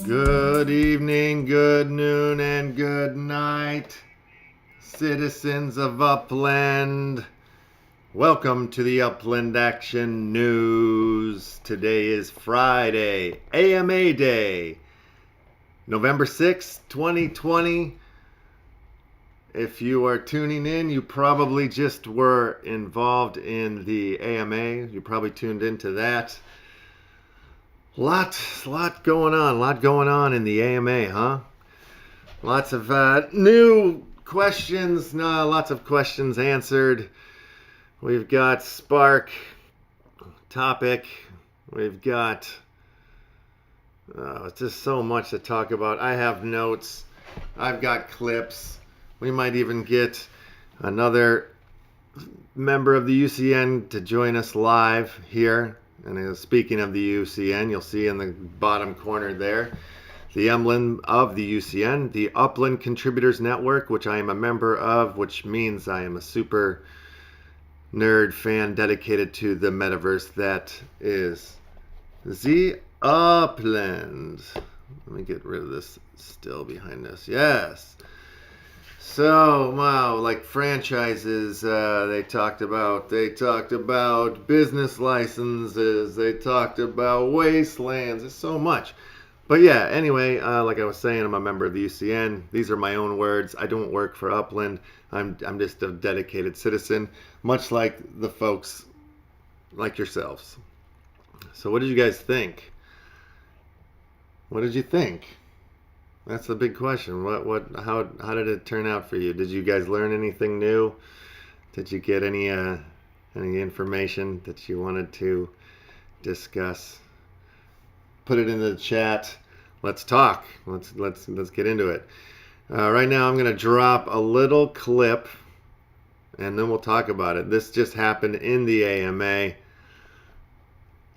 Good evening, good noon, and good night, citizens of Upland. Welcome to the Upland Action News. Today is Friday, AMA Day, November 6th, 2020. If you are tuning in, you probably just were involved in the AMA. You probably tuned into that. Lot going on in the AMA, huh? Lots of new questions, lots of questions answered. We've got Spark topic. We've got it's just so much to talk about. I have notes. I've got clips. We might even get another member of the UCN to join us live here. And speaking of the UCN, you'll see in the bottom corner there the emblem of the UCN, the Upland Contributors Network, which I am a member of, which means I am a super nerd fan dedicated to the metaverse that is the Upland. Let me get rid of this still behind us. Yes. So, wow, like franchises, they talked about business licenses, they talked about wastelands, there's so much. But yeah, anyway, like I was saying, I'm a member of the UCN. These are my own words. I don't work for Upland. I'm just a dedicated citizen, much like the folks like yourselves. So what did you guys think? What did you think? That's the big question. How did it turn out for you? Did you guys learn anything new? Did you get any information that you wanted to discuss? Put it in the chat. Let's talk. Let's get into it. Right now, I'm gonna drop a little clip, and then we'll talk about it. This just happened in the AMA.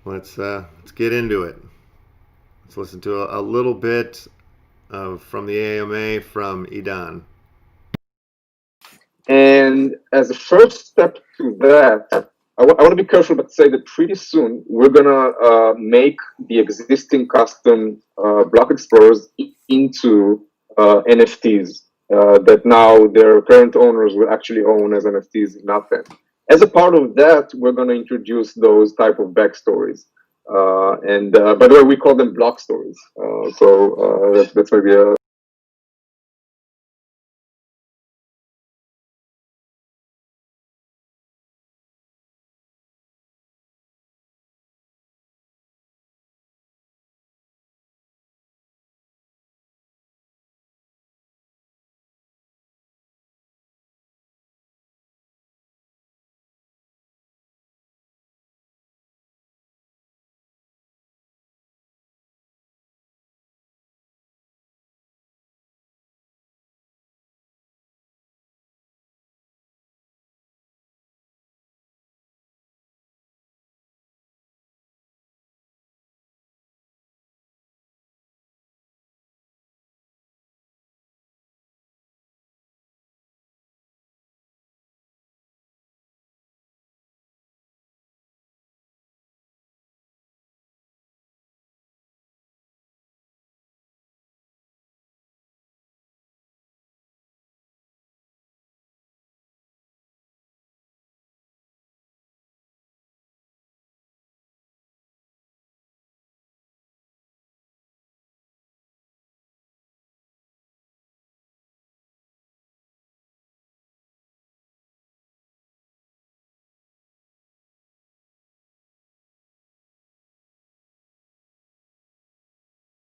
Let's get into it. Let's listen to a little bit from the AMA from Idan. And as a first step to that, I want to be careful, but say that pretty soon we're gonna make the existing custom block explorers into NFTs that now their current owners will actually own as NFTs in Upland. As a part of that, we're going to introduce those type of backstories. And by the way, we call them block stories. So that's maybe a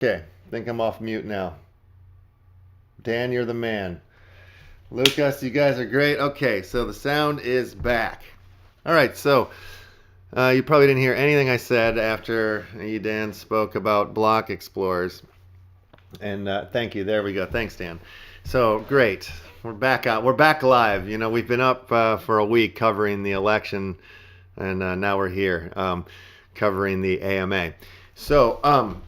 Okay, I think I'm off mute now. Dan, you're the man. Lucas, you guys are great. Okay, so the sound is back. All right, so you probably didn't hear anything I said after Dan spoke about block explorers. And thank you. There we go. Thanks, Dan. So great. We're back out. We're back live. You know, we've been up for a week covering the election, and now we're here covering the AMA. So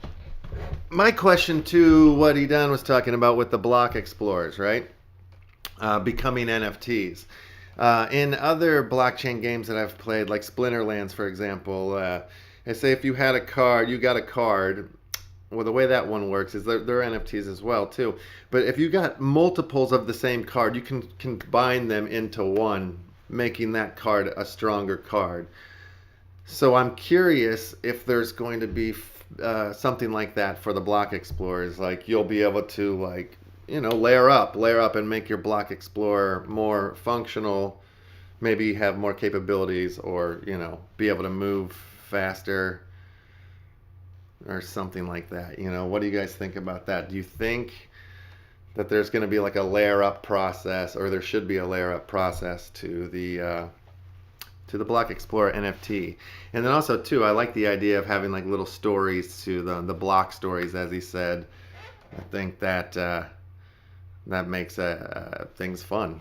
my question to what Idan was talking about with the block explorers, right? Becoming NFTs. In other blockchain games that I've played, like Splinterlands, for example, they say if you had a card, you got a card. well, the way that one works is they're NFTs as well too. But if you got multiples of the same card, you can combine them into one, making that card a stronger card. So I'm curious if there's going to be something like that for the block explorers. Like you'll be able to layer up and make your block explorer more functional. Maybe have more capabilities, or be able to move faster, or something like that. What do you guys think about that? Do you think that there's going to be like a layer up process, or there should be a layer up process to the Block Explorer NFT? And then also too, I like the idea of having like little stories to the block stories, as he said. I think that that makes things fun.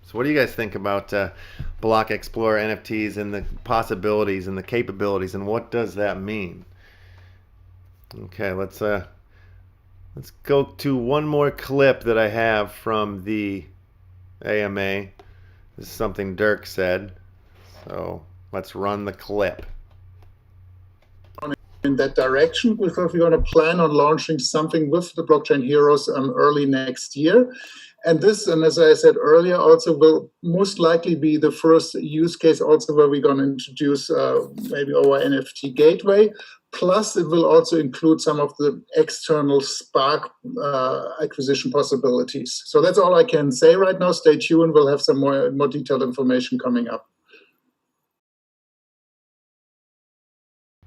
So what do you guys think about Block Explorer NFTs and the possibilities and the capabilities, and what does that mean? Okay, let's go to one more clip that I have from the AMA. This is something Dirk said. So let's run the clip. In that direction, because we're going to plan on launching something with the blockchain heroes early next year. And this, and as I said earlier, also will most likely be the first use case also where we're going to introduce maybe our NFT gateway. Plus, it will also include some of the external Spark acquisition possibilities. So that's all I can say right now. Stay tuned. We'll have some more detailed information coming up.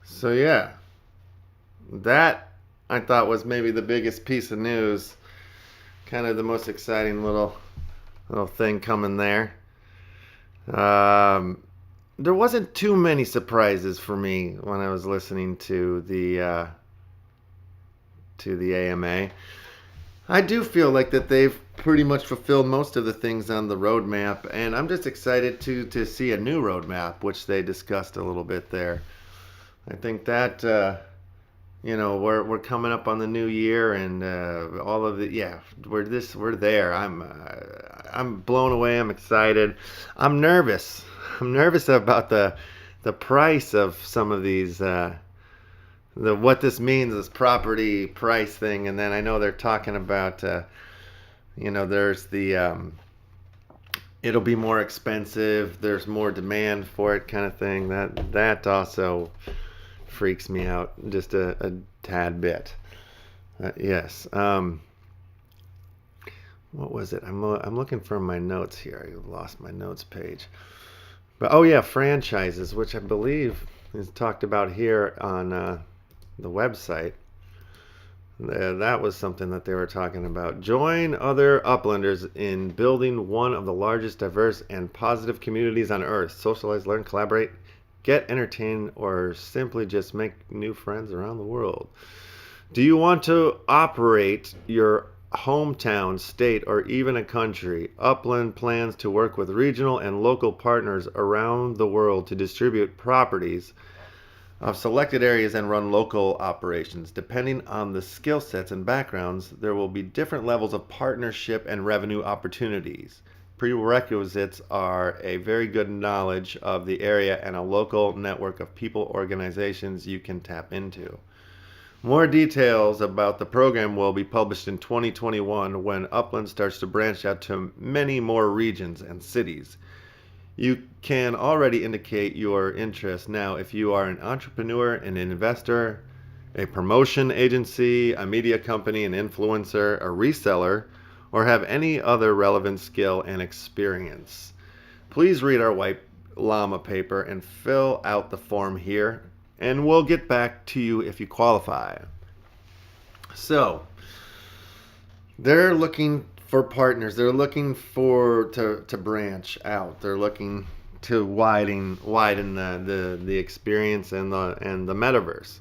So yeah, that I thought was maybe the biggest piece of news. Kind of the most exciting little thing coming there. There wasn't too many surprises for me when I was listening to the AMA. I do feel like that they've pretty much fulfilled most of the things on the roadmap, and I'm just excited to see a new roadmap, which they discussed a little bit there. I think that we're coming up on the new year, and all of the we're there. I'm blown away. I'm excited. I'm nervous. I'm nervous about the price of some of these. What this means, this property price thing, and then I know they're talking about there's the it'll be more expensive. There's more demand for it, kind of thing. That also freaks me out just a tad bit. Yes. What was it? I'm looking for my notes here. I lost my notes page. But oh yeah, franchises, which I believe is talked about here on the website. That was something that they were talking about. Join other Uplanders in building one of the largest, diverse, and positive communities on Earth. Socialize, learn, collaborate, get entertained, or simply just make new friends around the world. Do you want to operate your hometown, state, or even a country? Upland plans to work with regional and local partners around the world to distribute properties of selected areas and run local operations. Depending on the skill sets and backgrounds, there will be different levels of partnership and revenue opportunities. Prerequisites are a very good knowledge of the area and a local network of people, organizations you can tap into. More details about the program will be published in 2021 when Upland starts to branch out to many more regions and cities. You can already indicate your interest now if you are an entrepreneur, an investor, a promotion agency, a media company, an influencer, a reseller, or have any other relevant skill and experience. Please read our white llama paper and fill out the form here, and we'll get back to you if you qualify. So, they're looking for partners. They're looking to branch out. They're looking to widen the experience and the metaverse.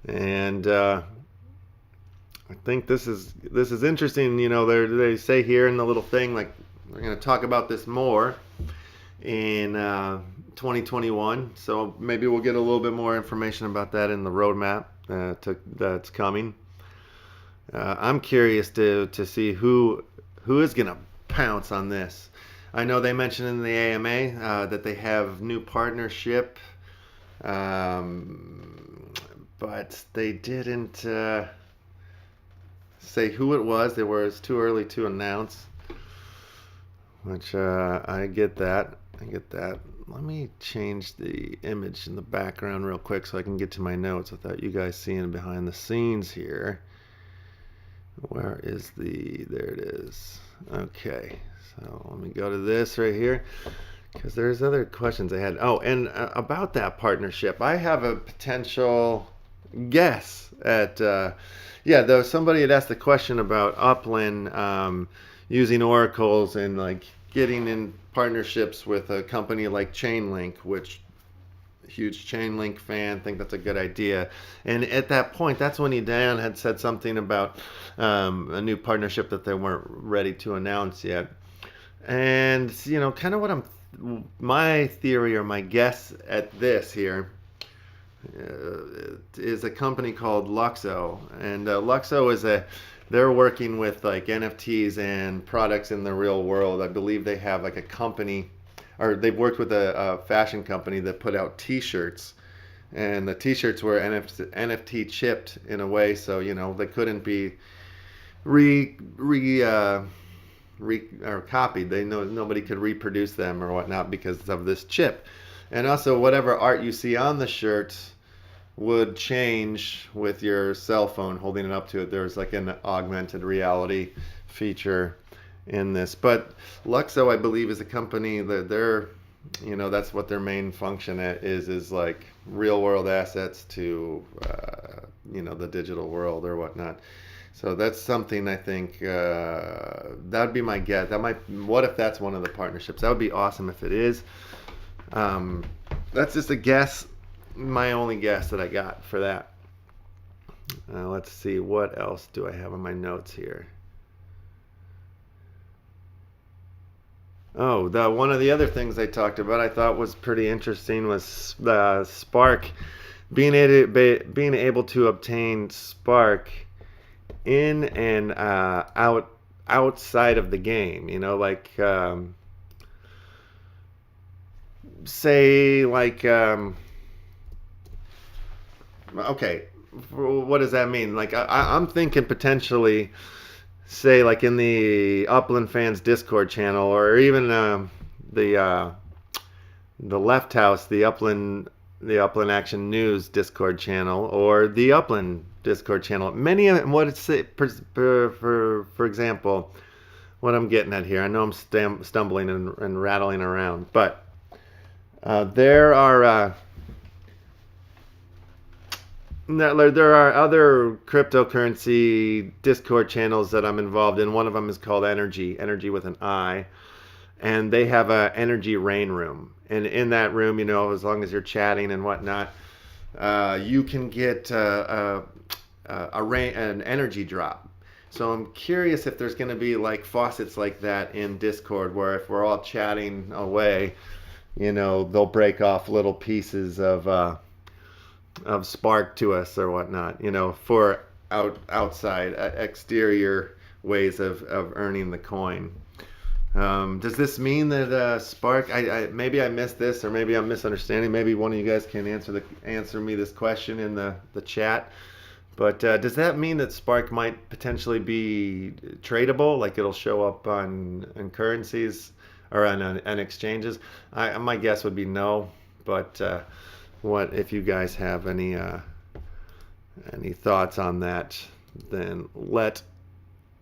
And I think this is interesting. They say here in the little thing, like, we're going to talk about this more in 2021. So maybe we'll get a little bit more information about that in the roadmap that's coming. I'm curious to see who is going to pounce on this. I know they mentioned in the AMA that they have new partnership but they didn't say who it was. It's too early to announce, which I get that. Let me change the image in the background real quick so I can get to my notes without you guys seeing behind the scenes here. Where is there it is. Okay, so let me go to this right here, because there's other questions I had. Oh, and about that partnership, I have a potential guess at, though somebody had asked the question about Upland using oracles and like getting in partnerships with a company like Chainlink, which huge Chainlink fan, think that's a good idea. And at that point, that's when Dan had said something about a new partnership that they weren't ready to announce yet. And kind of my theory or my guess at this here is a company called Luxo, and Luxo they're working with like NFTs and products in the real world. I believe they have like a company, or they've worked with a fashion company that put out T-shirts, and the T-shirts were NFT chipped in a way, so they couldn't be or copied. Nobody could reproduce them or whatnot because of this chip. And also, whatever art you see on the shirt would change with your cell phone holding it up to it. There's like an augmented reality feature in this. But Luxo, I believe, is a company that that's what their main function is like real world assets to the digital world or whatnot. So that's something I think that'd be my guess. What if that's one of the partnerships? That would be awesome if it is. That's just a guess, my only guess that I got for that. Let's see, what else do I have in my notes here? Oh, one of the other things I talked about I thought was pretty interesting was Spark, being able to obtain Spark in and outside of the game. Like say like okay, what does that mean? Like I'm thinking potentially, say like in the Upland fans Discord channel, or even the Left House, the Upland Action News Discord channel, or the Upland Discord channel. Many of what it's for example, what I'm getting at here. I know I'm stumbling and rattling around, but there are other cryptocurrency Discord channels that I'm involved in. One of them is called Energy with an I, and they have a energy rain room. And in that room, as long as you're chatting and whatnot, you can get an energy drop. So I'm curious if there's going to be like faucets like that in Discord, where if we're all chatting away, they'll break off little pieces of Spark to us or whatnot, for outside exterior ways of earning the coin. Does this mean that Spark? Maybe I missed this, or maybe I'm misunderstanding. Maybe one of you guys can answer me this question in the chat. But does that mean that Spark might potentially be tradable? Like it'll show up on currencies or on exchanges? My guess would be no. But what if you guys have any thoughts on that? Then let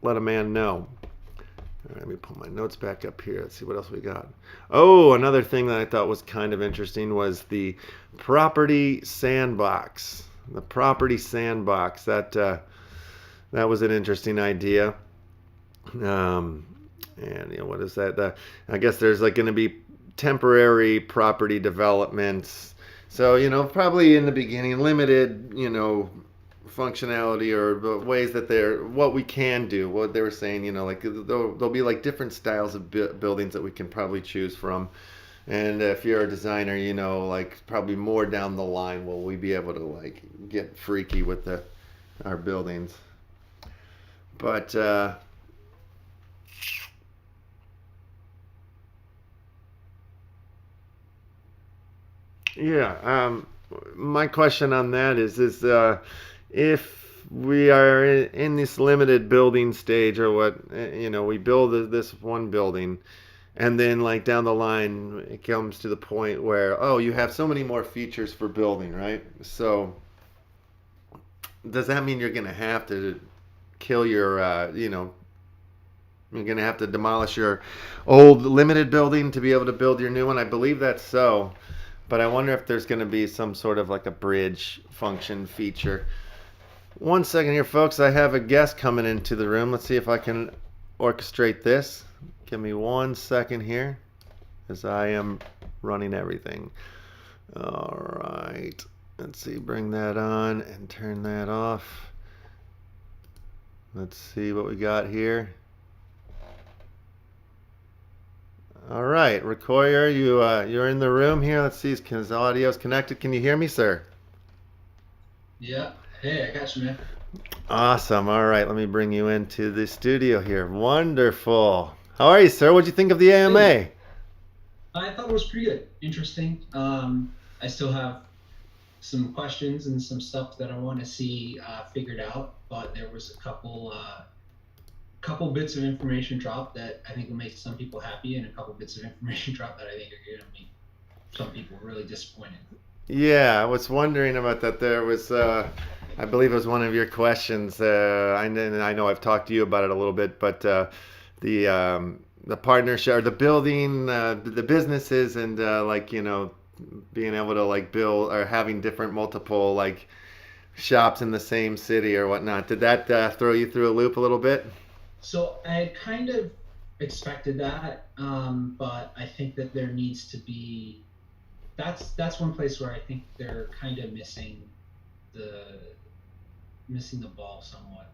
a man know. All right, let me pull my notes back up here. Let's see what else we got. Oh, another thing that I thought was kind of interesting was the property sandbox. The property sandbox. That was an interesting idea. And what is that? I guess there's like going to be temporary property developments. So probably in the beginning, limited functionality or ways that what we can do. What they were saying, like there'll be like different styles of buildings that we can probably choose from. And if you're a designer, like probably more down the line will we be able to like get freaky with our buildings. But yeah, my question on that is if we are in this limited building stage or what, we build this one building, and then like down the line it comes to the point where, oh, you have so many more features for building, right? So does that mean you're going to have to kill your, you're going to have to demolish your old limited building to be able to build your new one? I believe that's so. But I wonder if there's going to be some sort of like a bridge function feature. One second here, folks. I have a guest coming into the room. Let's see if I can orchestrate this. Give me 1 second here as I am running everything. All right. Let's see. Bring that on and turn that off. Let's see what we got here. All right, Rekoyer, you're in the room here. Let's see, his audio's connected. Can you hear me, sir? Yeah. Hey, I got you, man. Awesome. All right, let me bring you into the studio here. Wonderful. How are you, sir? What'd you think of the AMA? Hey. I thought it was pretty good. Interesting. I still have some questions and some stuff that I want to see figured out, but there was a couple bits of information dropped that I think will make some people happy, and a couple bits of information dropped that I think are going to make some people really disappointed. Yeah, I was wondering about that. There was, I believe it was one of your questions. I know I've talked to you about it a little bit, but the partnership or the building, the businesses, and being able to like build or having different multiple like shops in the same city or whatnot. Did that throw you through a loop a little bit? So I kind of expected that, but I think that there needs to be. That's one place where I think they're kind of missing the ball somewhat.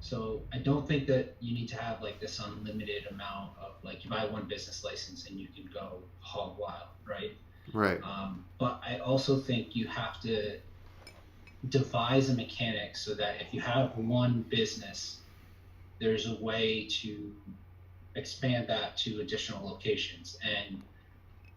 So I don't think that you need to have like this unlimited amount of like you buy one business license and you can go hog wild, right? Right. But I also think you have to devise a mechanic so that if you have one business, there's a way to expand that to additional locations. And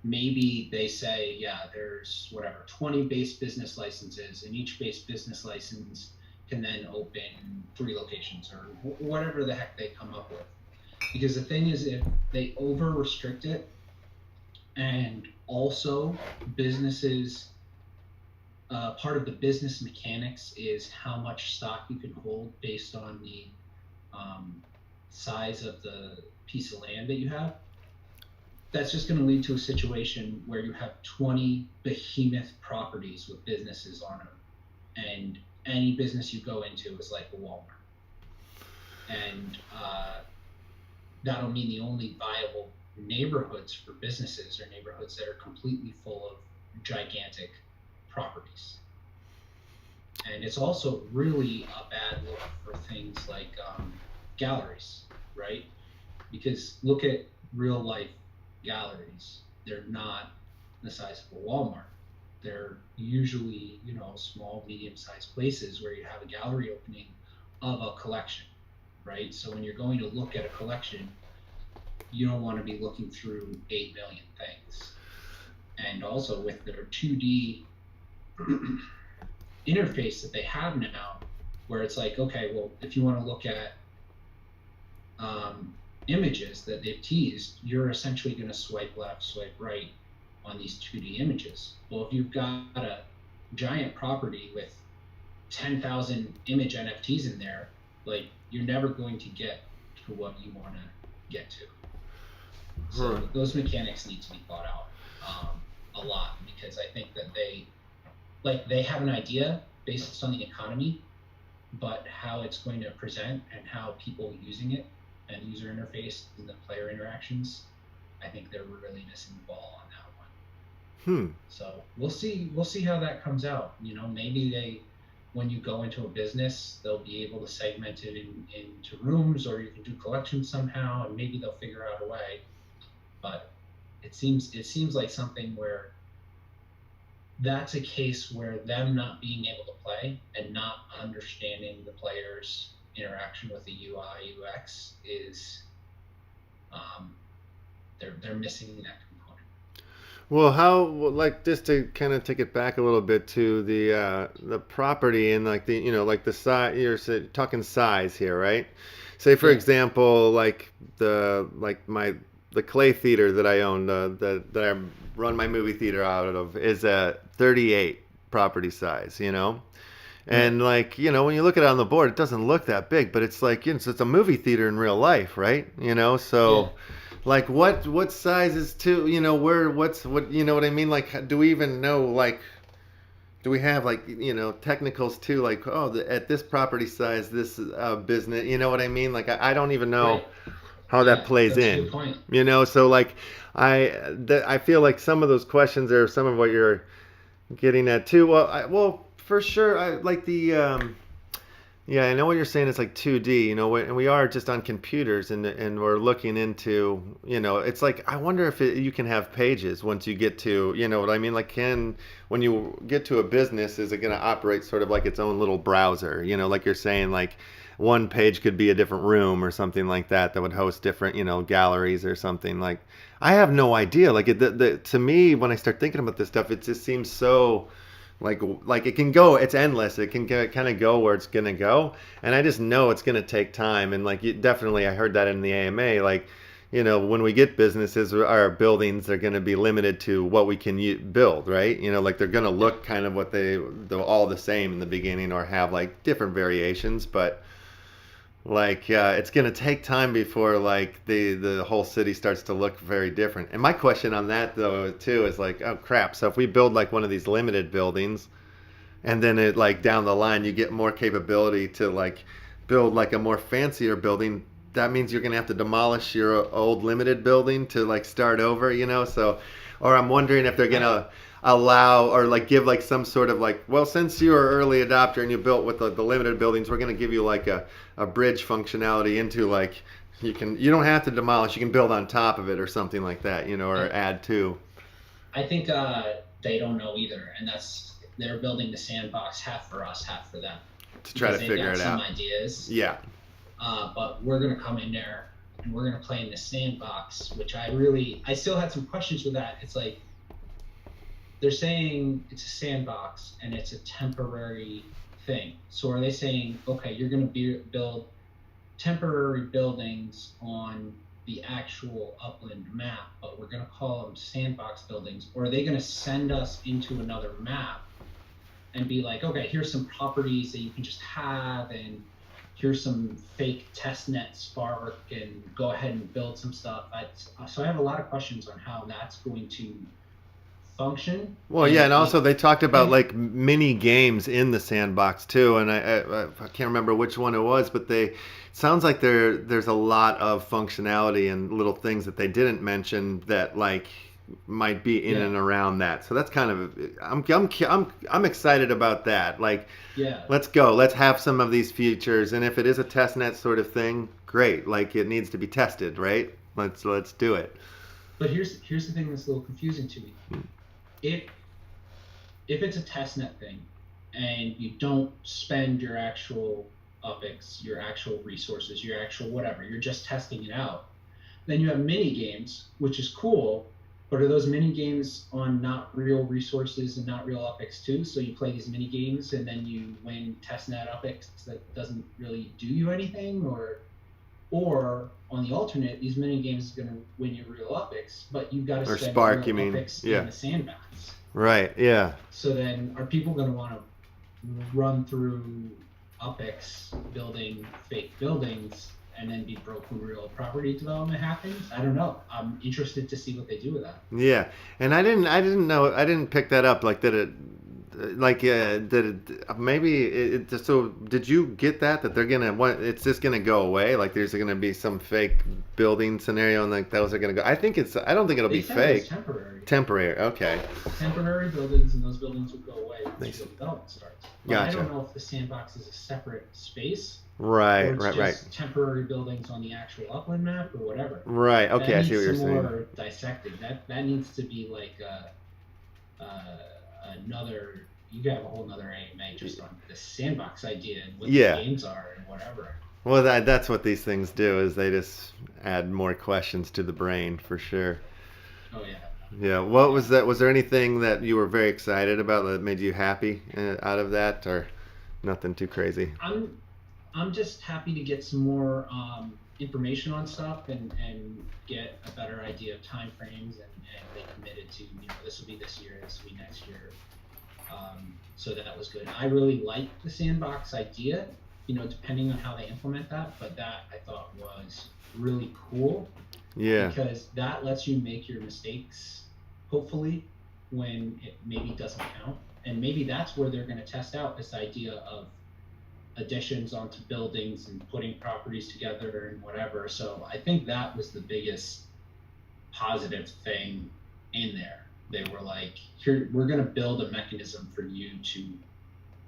maybe they say, yeah, there's whatever, 20 base business licenses, and each base business license can then open 3 locations or whatever the heck they come up with. Because the thing is, if they over restrict it, and also businesses, part of the business mechanics is how much stock you can hold based on the size of the piece of land that you have. That's just going to lead to a situation where you have 20 behemoth properties with businesses on them, and any business you go into is like a Walmart. And that'll mean the only viable neighborhoods for businesses are neighborhoods that are completely full of gigantic properties. And it's also really a bad look for things like galleries, right? Because look at real life galleries. They're not the size of a Walmart. They're usually, small, medium-sized places where you have a gallery opening of a collection, right? So when you're going to look at a collection, you don't want to be looking through 8 million things. And also with their 2D interface that they have now, where it's like, okay, well, if you want to look at images that they've teased, you're essentially going to swipe left, swipe right on these 2D images. Well, if you've got a giant property with 10,000 image NFTs in there, like, you're never going to get to what you want to get to. So those mechanics need to be thought out a lot, because I think that they have an idea based on the economy, but how it's going to present and how people using it and user interface and the player interactions, I think they're really missing the ball on that one. So we'll see how that comes out. Maybe when you go into a business, they'll be able to segment it into rooms, or you can do collections somehow, and maybe they'll figure out a way. But it seems like something where that's a case where them not being able to play and not understanding the player's interaction with the UI UX is they're missing that component. Well, how like just to kind of take it back a little bit to the property and like the like the size talking size here, right? Say for Yeah. example, like the clay theater that I own, that I run my movie theater out of is a 38 property size, and like when you look at it on the board, it doesn't look that big, but it's like it's a movie theater in real life, right? So. Yeah. Like what size is too, what what I mean? Like, do we even know, like, do we have like, technicals too? Like, at this property size, this business, you know what I mean? Like, I don't even know Right. how that plays That's a in, good point. so like, I feel like some of those questions are some of what you're getting at too. Well, for sure, I like yeah, I know what you're saying. It's like 2D, and we are just on computers, and we're looking into, it's like I wonder if you can have pages once you get to, you know what I mean? Like, when you get to a business, is it going to operate sort of like its own little browser? Like you're saying, like one page could be a different room or something like that would host different, galleries or something. Like, I have no idea. Like, to me, when I start thinking about this stuff, it just seems so. Like it can go, it's endless. It can kind of go where it's gonna go, and I just know it's gonna take time. And like definitely, I heard that in the AMA. Like, when we get businesses, our buildings are gonna be limited to what we can build, right? Like they're gonna look kind of they're all the same in the beginning, or have like different variations, but. Like it's gonna take time before like the whole city starts to look very different. And my question on that though too is like, oh crap! So if we build like one of these limited buildings, and then it like down the line you get more capability to like build like a more fancier building, that means you're gonna have to demolish your old limited building to like start over, So, or I'm wondering if they're gonna allow or like give like some sort of like, well, since you're an early adopter and you built with the limited buildings, we're gonna give you like a bridge functionality into like you don't have to demolish, you can build on top of it or something like that, or add to. I think they don't know either, and they're building the sandbox half for us, half for them. To try to figure it out. Some ideas. Yeah. But we're gonna come in there and we're gonna play in the sandbox, which I still had some questions with that. It's like they're saying it's a sandbox and it's a temporary thing. So are they saying, okay, you're gonna build temporary buildings on the actual Upland map, but we're going to call them sandbox buildings? Or are they going to send us into another map and be like, okay, here's some properties that you can just have, and here's some fake testnet Spark, and go ahead and build some stuff. So I have a lot of questions on how that's going to function. Well, yeah, and also they talked about like mini games in the sandbox too, and I can't remember which one it was, but it sounds like there's a lot of functionality and little things that they didn't mention that like might be in and around that. So that's kind of I'm excited about that. Like, let's go, let's have some of these features, and if it is a testnet sort of thing, great. Like it needs to be tested, right? Let's do it. But here's the thing that's a little confusing to me. If it's a testnet thing and you don't spend your actual UPX, your actual resources, your actual whatever, you're just testing it out, then you have mini games, which is cool, but are those mini games on not real resources and not real UPX too? So you play these mini games and then you win testnet UPX that doesn't really do you anything, or on the alternate, these mini games is going to win you real UPX, but you've got to spend Spark, real UPX in the sandbox. Right, yeah. So then are people going to want to run through UPX building fake buildings and then be broke when real property development happens? I don't know. I'm interested to see what they do with that. Yeah, and I didn't pick that up, like that it like maybe so did you get that they're gonna it's just gonna go away, like there's gonna be some fake building scenario and like those are gonna go? I don't think it'll be fake. Temporary, okay. Temporary buildings, and those buildings would go away once the development starts. But Gotcha. I don't know if the sandbox is a separate space, right, or it's right. just temporary buildings on the actual Upland map or whatever. Right, okay, I see what you're saying. More dissected. That needs to be like another. You got a whole nother AMA just on the sandbox idea and what the games are and whatever. Well, that's what these things do, is they just add more questions to the brain for sure. Oh yeah. Yeah. What was that? Was there anything that you were very excited about that made you happy out of that, or nothing too crazy? I'm just happy to get some more information on stuff and get a better idea of time frames, and they committed to, this will be this year, this will be next year. So that was good. I really liked the sandbox idea, depending on how they implement that, but that I thought was really cool. Yeah. Because that lets you make your mistakes, hopefully, when it maybe doesn't count. And maybe that's where they're going to test out this idea of additions onto buildings and putting properties together and whatever. So I think that was the biggest positive thing in there. They were like, here, we're going to build a mechanism for you to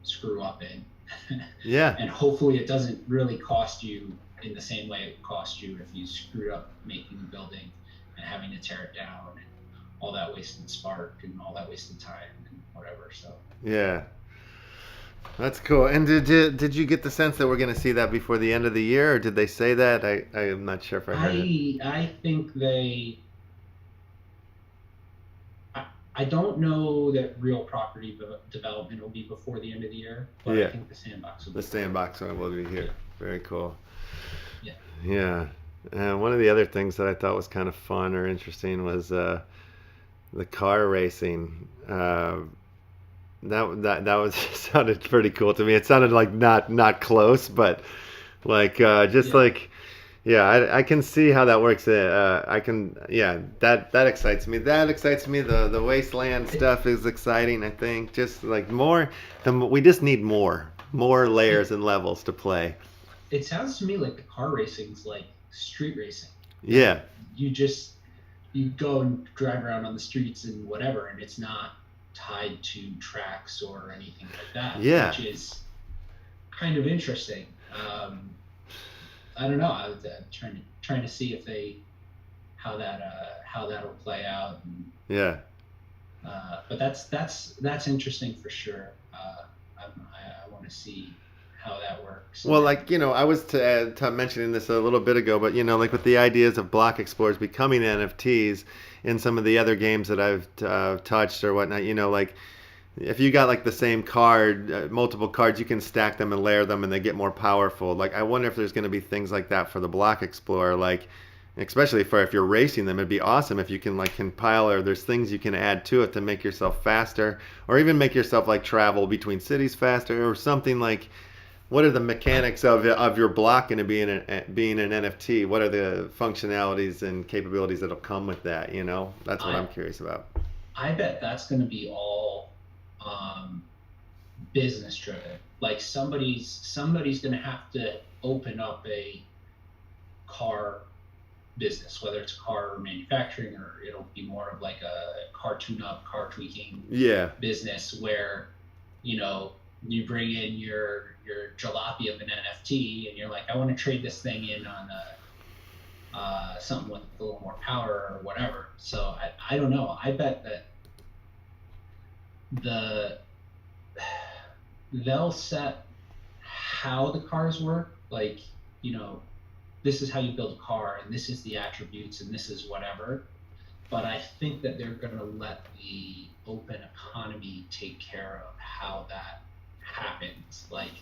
screw up in. Yeah. And hopefully it doesn't really cost you in the same way it would cost you if you screwed up making a building and having to tear it down and all that wasted spark and all that wasted time and whatever. So Yeah. That's cool. And did you get the sense that we're going to see that before the end of the year, or did they say that? I'm not sure if I heard it. I think I don't know that real property development will be before the end of the year, but Yeah. I think the sandbox will be. The sandbox one will be here. Very cool. Yeah. Yeah. One of the other things that I thought was kind of fun or interesting was the car racing. That was sounded pretty cool to me. It sounded like not close, but like just Yeah. like yeah, I can see how that works. That excites me. That excites me. The wasteland stuff is exciting. I think just like we just need more layers and levels to play. It sounds to me like the car racing's like street racing. Yeah. You go and drive around on the streets and whatever, and it's not tied to tracks or anything like that. Yeah. Which is kind of interesting. I don't know. I was trying to see how that'll play out. And, Yeah. but that's interesting for sure. I want to see how that works. Well, like, I was mentioning this a little bit ago, but, like with the ideas of block explorers becoming NFTs in some of the other games that I've touched or whatnot, like if you got like the same card, multiple cards, you can stack them and layer them and they get more powerful. Like, I wonder if there's going to be things like that for the block explorer, like, especially for if you're racing them, it'd be awesome if you can like compile, or there's things you can add to it to make yourself faster, or even make yourself like travel between cities faster or something. Like, what are the mechanics of your block going to be being an NFT? What are the functionalities and capabilities that'll come with that? That's what I'm curious about. I bet that's going to be all business driven. Like somebody's going to have to open up a car business, whether it's car manufacturing or it'll be more of like a car tune-up, car tweaking business where you bring in your jalopy of an NFT and you're like, I want to trade this thing in on something with a little more power or whatever. So I don't know. I bet that they'll set how the cars work. Like, this is how you build a car and this is the attributes and this is whatever. But I think that they're going to let the open economy take care of how that happens. Like,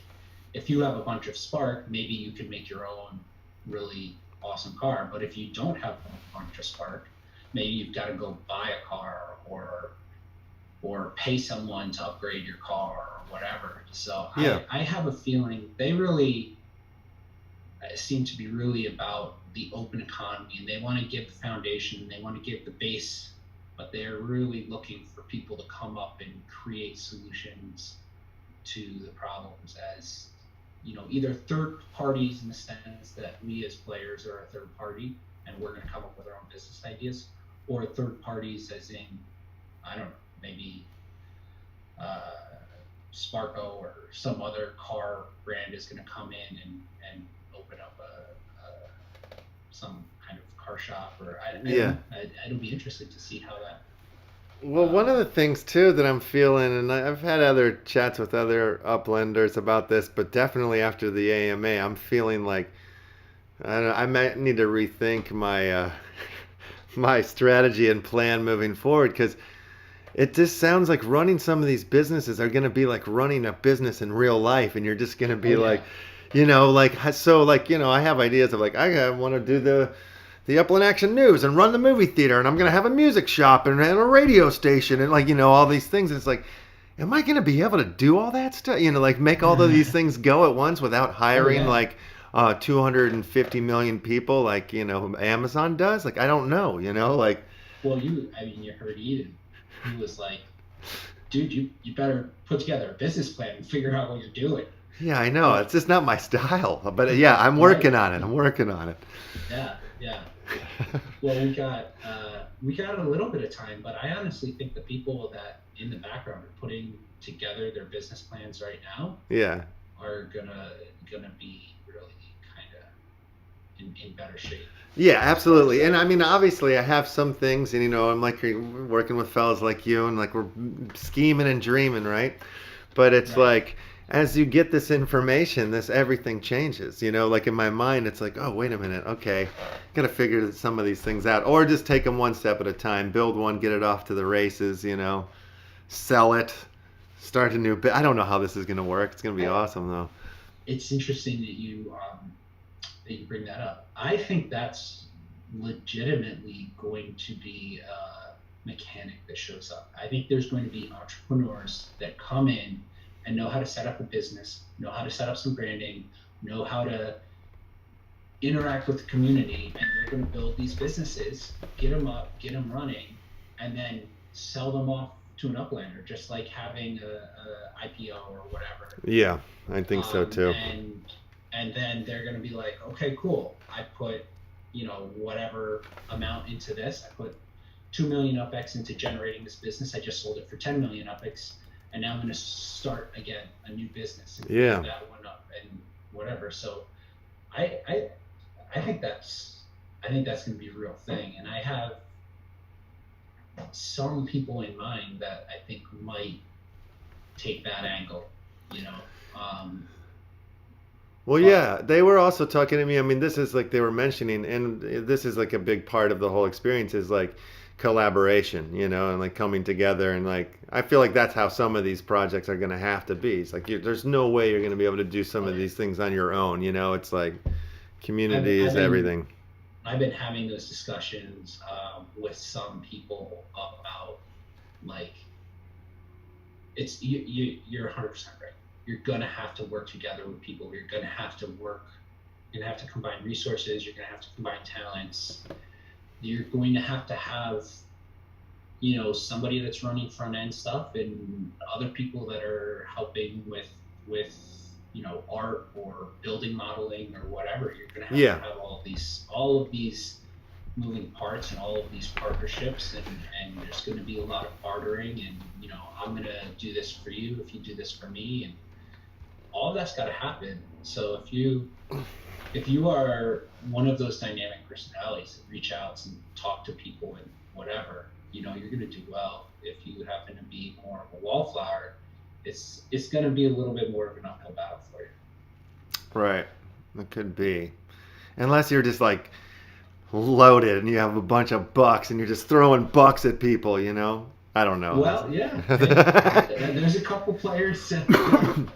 if you have a bunch of spark, maybe you can make your own really awesome car. But if you don't have a bunch of spark, maybe you've got to go buy a car or pay someone to upgrade your car or whatever. So yeah. I have a feeling they really seem to be really about the open economy, and they want to give the foundation, they want to give the base, but they're really looking for people to come up and create solutions to the problems as, either third parties in the sense that we as players are a third party and we're going to come up with our own business ideas, or third parties as in, I don't know, maybe Sparko or some other car brand is going to come in and open up some kind of car shop, or it'll be interesting to see how that. Well, one of the things too that I'm feeling, and I've had other chats with other uplanders about this, but definitely after the AMA, I'm feeling like I might need to rethink my my strategy and plan moving forward, because it just sounds like running some of these businesses are going to be like running a business in real life, and you're just going to be like, like, so like, I have ideas of like, I want to do the Upland Action News and run the movie theater, and I'm going to have a music shop and a radio station and like, all these things. And it's like, am I going to be able to do all that stuff? Like make all of these things go at once without hiring like 250 million people like, Amazon does? Like, I don't know, like. Well, you heard Eden. He was like, dude, you better put together a business plan and figure out what you're doing. Yeah, I know. It's just not my style. But yeah, I'm working on it. I'm working on it. Yeah. Well, we got a little bit of time, but I honestly think the people that in the background are putting together their business plans right now are gonna be really kind of in better shape. Yeah, absolutely. And I mean, obviously, I have some things, and I'm like working with fellas like you, and like we're scheming and dreaming, right? But it's like, as you get this information, everything changes. Like in my mind, it's like, oh, wait a minute, okay, gotta figure some of these things out, or just take them one step at a time, build one, get it off to the races, sell it, start a new bit. I don't know how this is gonna work. It's gonna be awesome though. It's interesting that you bring that up. I think that's legitimately going to be a mechanic that shows up. I think there's going to be entrepreneurs that come in and know how to set up a business, know how to set up some branding, know how to interact with the community, and they're going to build these businesses, get them up, get them running, and then sell them off to an uplander, just like having a IPO or whatever. Yeah, I think so too. And then they're going to be like, okay, cool. I put, whatever amount into this. I put 2 million UPX into generating this business. I just sold it for 10 million UPX, and now I'm going to start again a new business and build that one up and whatever. So, I think that's going to be a real thing, and I have some people in mind that I think might take that angle. Well, yeah, they were also talking to me. I mean, this is like they were mentioning, and this is like a big part of the whole experience is like collaboration, and like coming together. And like, I feel like that's how some of these projects are going to have to be. It's like, there's no way you're going to be able to do some of these things on your own. It's like community is everything. I've been having those discussions with some people about like, you're 100% right. You're gonna have to work together with people. You're gonna have to combine resources. You're gonna have to combine talents. You're going to have somebody that's running front end stuff and other people that are helping with art or building modeling or whatever. You're gonna have to have all of these moving parts and all of these partnerships, and there's going to be a lot of bartering, and I'm going to do this for you if you do this for me, and all of that's got to happen. So if you are one of those dynamic personalities that reach out and talk to people and whatever, you're going to do well. If you happen to be more of a wallflower, it's going to be a little bit more of an uphill battle for you. Right. It could be. Unless you're just like loaded and you have a bunch of bucks and you're just throwing bucks at people, I don't know. Well, yeah. There's a couple players that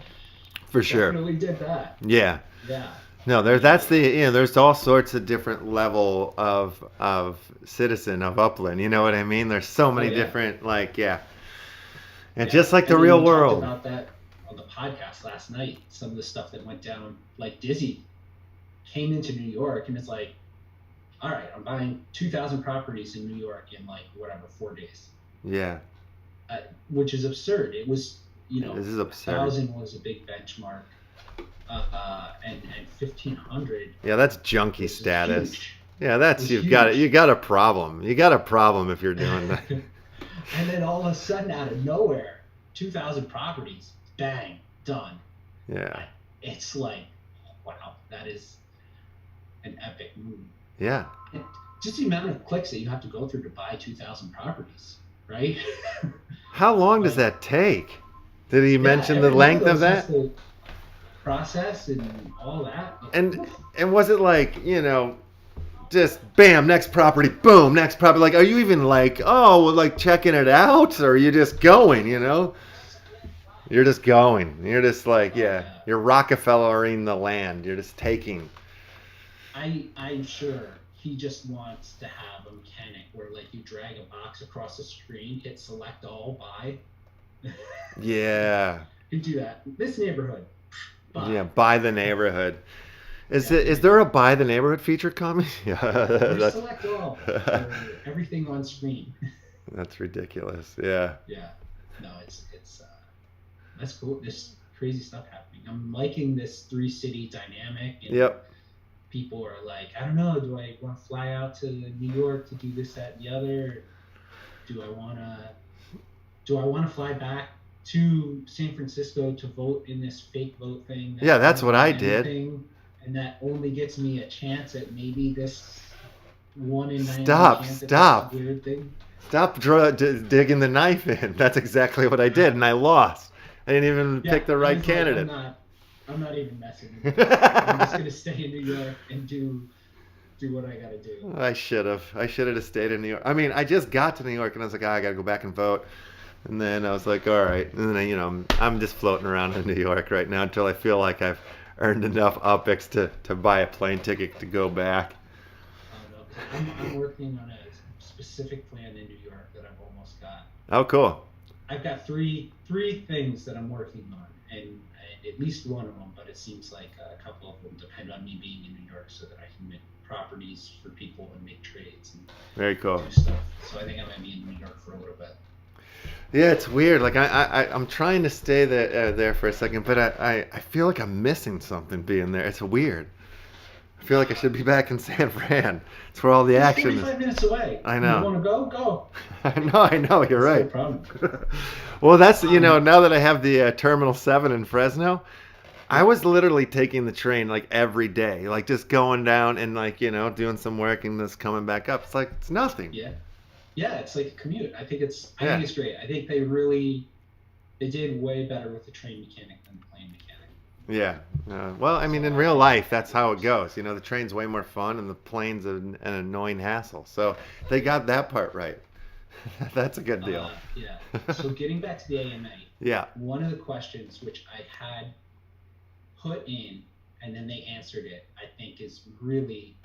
for sure definitely did that. Yeah. Yeah. No, there's all sorts of different level of citizen of Upland. You know what I mean? There's so many different and just like the real world. We talked about that on the podcast last night. Some of the stuff that went down, like Dizzy came into New York and it's like, all right, I'm buying 2,000 properties in New York in 4 days. Yeah. Which is absurd. It was, this is absurd. 1,000 was a big benchmark, and 1,500. Yeah, that's junkie status. Huge. Yeah, that's you got a problem. You got a problem if you're doing that. And then all of a sudden, out of nowhere, 2,000 properties, bang, done. Yeah. It's like, wow, that is an epic move. Yeah. And just the amount of clicks that you have to go through to buy 2,000 properties, right? How long does that take? Did he mention the length of that? Process and all that. And was it like, just bam, next property, boom, next property. Like, are you even like, oh, like checking it out, or are you just going? You know, you're just going. You're just like, yeah, you're Rockefellering the land. You're just taking. I'm sure he just wants to have a mechanic where like you drag a box across the screen, hit select all, buy. Yeah. You do that. This neighborhood. Buy. Yeah, buy the neighborhood. Is there a buy the neighborhood feature coming? Yeah, There's select all for everything on screen. That's ridiculous. Yeah. Yeah. No, it's that's cool. There's crazy stuff happening. I'm liking this 3-city dynamic. And Yep. people are like, I don't know, do I want to fly out to New York to do this, that, and the other? Do I want to fly back to San Francisco to vote in this fake vote thing? Yeah, that's what I did. And that only gets me a chance at maybe this 1 in 9 chance Stop. weird thing. Stop digging the knife in. That's exactly what I did, and I lost. I didn't even pick the right candidate. I'm not even messing with it. I'm just gonna stay in New York and do what I gotta do. I should have just stayed in New York. I mean, I just got to New York, and I was like, I gotta go back and vote. And then I was like, all right. And then, you know, I'm just floating around in New York right now until I feel like I've earned enough UPX to buy a plane ticket to go back. I'm working on a specific plan in New York that I've almost got. Oh, cool. I've got three things that I'm working on, and at least one of them, but it seems like a couple of them depend on me being in New York so that I can make properties for people and make trades and very cool. Do stuff. So I think I might be in New York for a little bit. Yeah, it's weird. Like I'm trying to stay there for a second, but I feel like I'm missing something being there. It's weird. I feel like I should be back in San Fran. It's where all the action is. 45 minutes away. I know. You want to go? Go. I know. You're right. No problem. Well, that's now that I have the Terminal 7 in Fresno, I was literally taking the train like every day, like just going down and like doing some work and just coming back up. It's like it's nothing. Yeah, it's like a commute. I think it's great. I think they did way better with the train mechanic than the plane mechanic. Yeah. Well, I mean, in real life, that's how it goes. The train's way more fun, and the plane's an annoying hassle. So they got that part right. That's a good deal. Yeah. So getting back to the AMA. Yeah. One of the questions which I had put in, and then they answered it, I think is really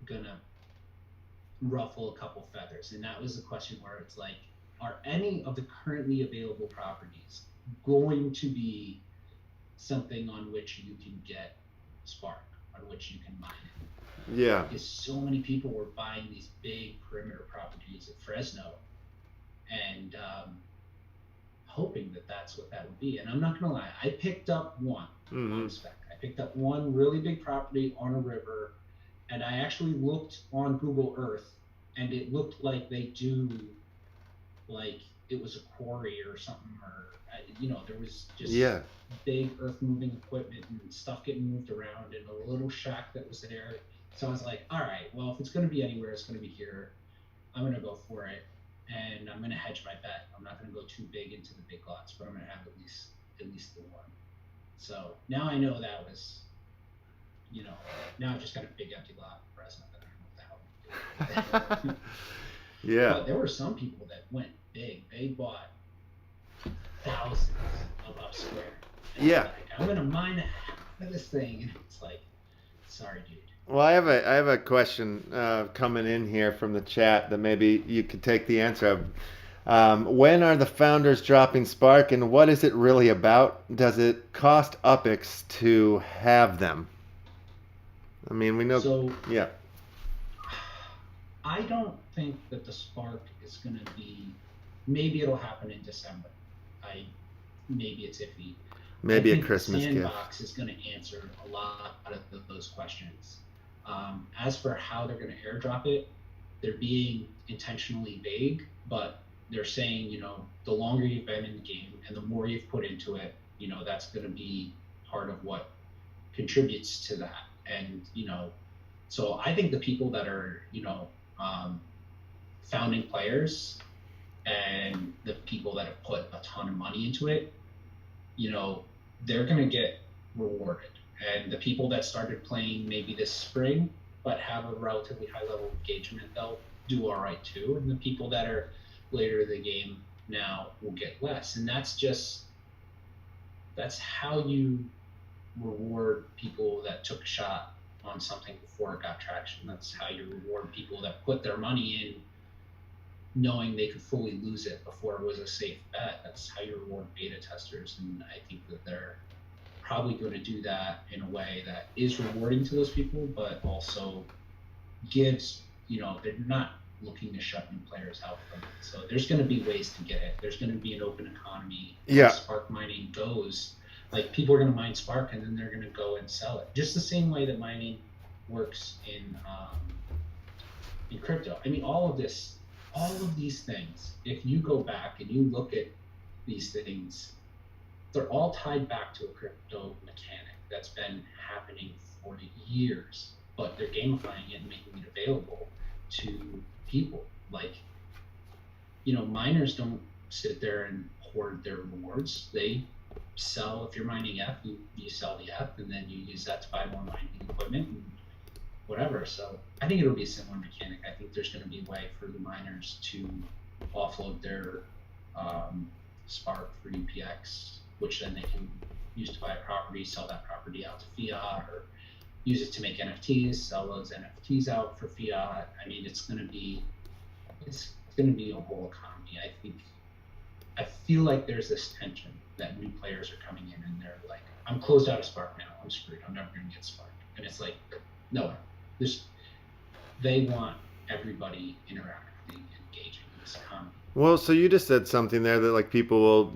gonna ruffle a couple feathers. And that was the question where it's like, are any of the currently available properties going to be something on which you can get Spark, on which you can mine it? Yeah. Because so many people were buying these big perimeter properties at Fresno and hoping that that's what that would be. And I'm not going to lie, I picked up one on spec. I picked up one really big property on a river, and I actually looked on Google Earth, and it looked like they do, like it was a quarry or something, or there was just big earth moving equipment and stuff getting moved around, and a little shack that was there. So I was like, all right, well, if it's going to be anywhere, it's going to be here. I'm going to go for it, and I'm going to hedge my bet. I'm not going to go too big into the big lots, but I'm going to have at least the one. So now I know that was, now I've just got a big empty lot in Fresno that I don't know what the hell I'm doing. Yeah. But there were some people that went big. They bought thousands of upsquare. Yeah. Like, I'm going to mine half of this thing. And it's like, sorry, dude. Well, I have a question coming in here from the chat that maybe you could take the answer of. When are the founders dropping Spark, and what is it really about? Does it cost UPX to have them? I mean, we know. So, yeah. I don't think that the Spark is going to be. Maybe it'll happen in December. Maybe it's iffy. Maybe I a think Christmas gift. Sandbox is going to answer a lot of those questions. As for how they're going to airdrop it, they're being intentionally vague, but they're saying, the longer you've been in the game and the more you've put into it, that's going to be part of what contributes to that. And, so I think the people that are, founding players and the people that have put a ton of money into it, they're going to get rewarded. And the people that started playing maybe this spring, but have a relatively high level of engagement, they'll do all right too. And the people that are later in the game now will get less. And that's how you reward people that took a shot on something before it got traction. That's how you reward people that put their money in knowing they could fully lose it before it was a safe bet. That's how you reward beta testers. And I think that they're probably going to do that in a way that is rewarding to those people, but also gives, they're not looking to shut new players out from it. So there's going to be ways to get it. There's going to be an open economy. Yeah. Spark mining goes, like, people are going to mine Spark and then they're going to go and sell it. Just the same way that mining works in crypto. I mean, all of these things, if you go back and you look at these things, they're all tied back to a crypto mechanic that's been happening for years, but they're gamifying it and making it available to people. Like, miners don't sit there and hoard their rewards. They sell. If you're mining F, you sell the F, and then you use that to buy more mining equipment and whatever. So I think it'll be a similar mechanic. I think there's going to be a way for the miners to offload their Spark for UPX, which then they can use to buy a property, sell that property out to fiat, or use it to make NFTs, sell those NFTs out for fiat. I mean, it's going to be a whole economy. I feel like there's this tension that new players are coming in and they're like, I'm closed out of Spark now. I'm screwed. I'm never going to get Spark. And it's like, no, they want everybody interacting, engaging in this economy. Well, so you just said something there that like people will,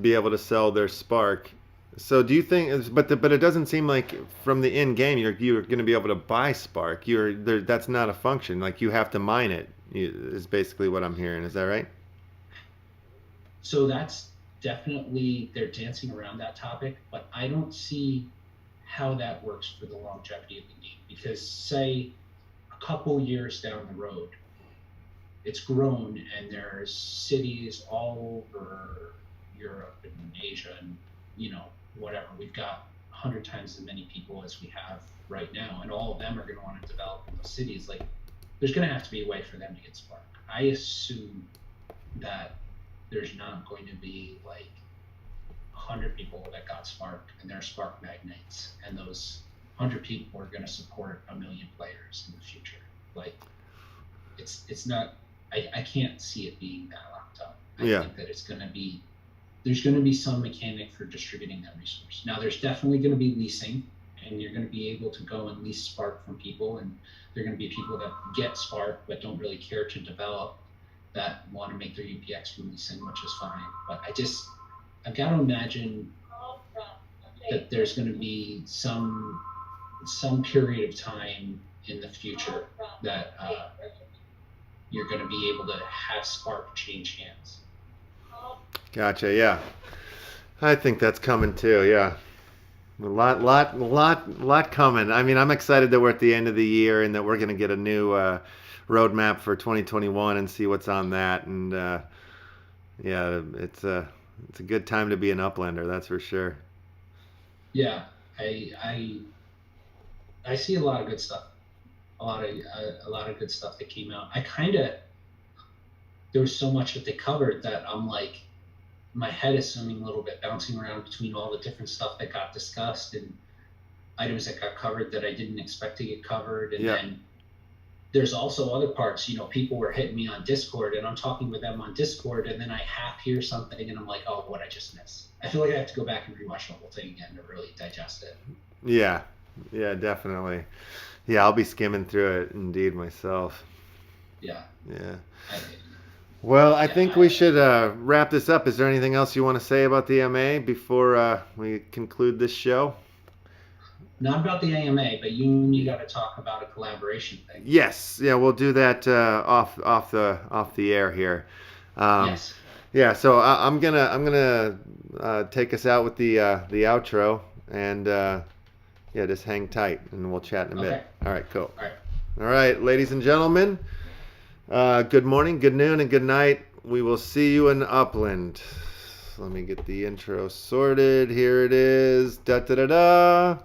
be able to sell their Spark. So do you think? But it doesn't seem like from the in game you're going to be able to buy Spark. That's not a function. Like you have to mine it. Is basically what I'm hearing. Is that right? So that's definitely, they're dancing around that topic, but I don't see how that works for the longevity of the game. Because say a couple years down the road, it's grown and there's cities all over Europe and Asia and whatever. We've got 100 times as many people as we have right now, and all of them are going to want to develop in those cities. Like, there's going to have to be a way for them to get Spark. I assume that there's not going to be like 100 people that got Spark and they're Spark magnates, and those 100 people are going to support 1 million players in the future. Like, it's not. I can't see it being that locked up. I think that there's going to be some mechanic for distributing that resource. Now, there's definitely going to be leasing, and you're going to be able to go and lease Spark from people, and there are going to be people that get Spark but don't really care to develop, that want to make their UPX from leasing, which is fine. But I've got to imagine that there's going to be some period of time in the future that you're going to be able to have Spark change hands. Gotcha. Yeah, I think that's coming too. Yeah, a lot coming. I mean, I'm excited that we're at the end of the year and that we're going to get a new roadmap for 2021 and see what's on that. And yeah, it's a good time to be an Uplander, that's for sure. Yeah, I see a lot of good stuff. A lot of good stuff that came out. There was so much that they covered that I'm like, my head is swimming a little bit, bouncing around between all the different stuff that got discussed and items that got covered that I didn't expect to get covered. And then there's also other parts, people were hitting me on Discord and I'm talking with them on Discord, and then I half hear something and I'm like, oh, what I just missed. I feel like I have to go back and rewatch the whole thing again to really digest it. Yeah, definitely. Yeah, I'll be skimming through it indeed myself. Yeah. Well, I think we should wrap this up. Is there anything else you want to say about the AMA before we conclude this show? Not about the AMA, but you got to talk about a collaboration thing. Yes, yeah, we'll do that off the air here. Yes. Yeah, so I'm gonna take us out with the outro, and just hang tight, and we'll chat in a bit. All right, cool. All right, ladies and gentlemen. Good morning, good noon, and good night. We will see you in Upland. Let me get the intro sorted. Here it is. Da da da da.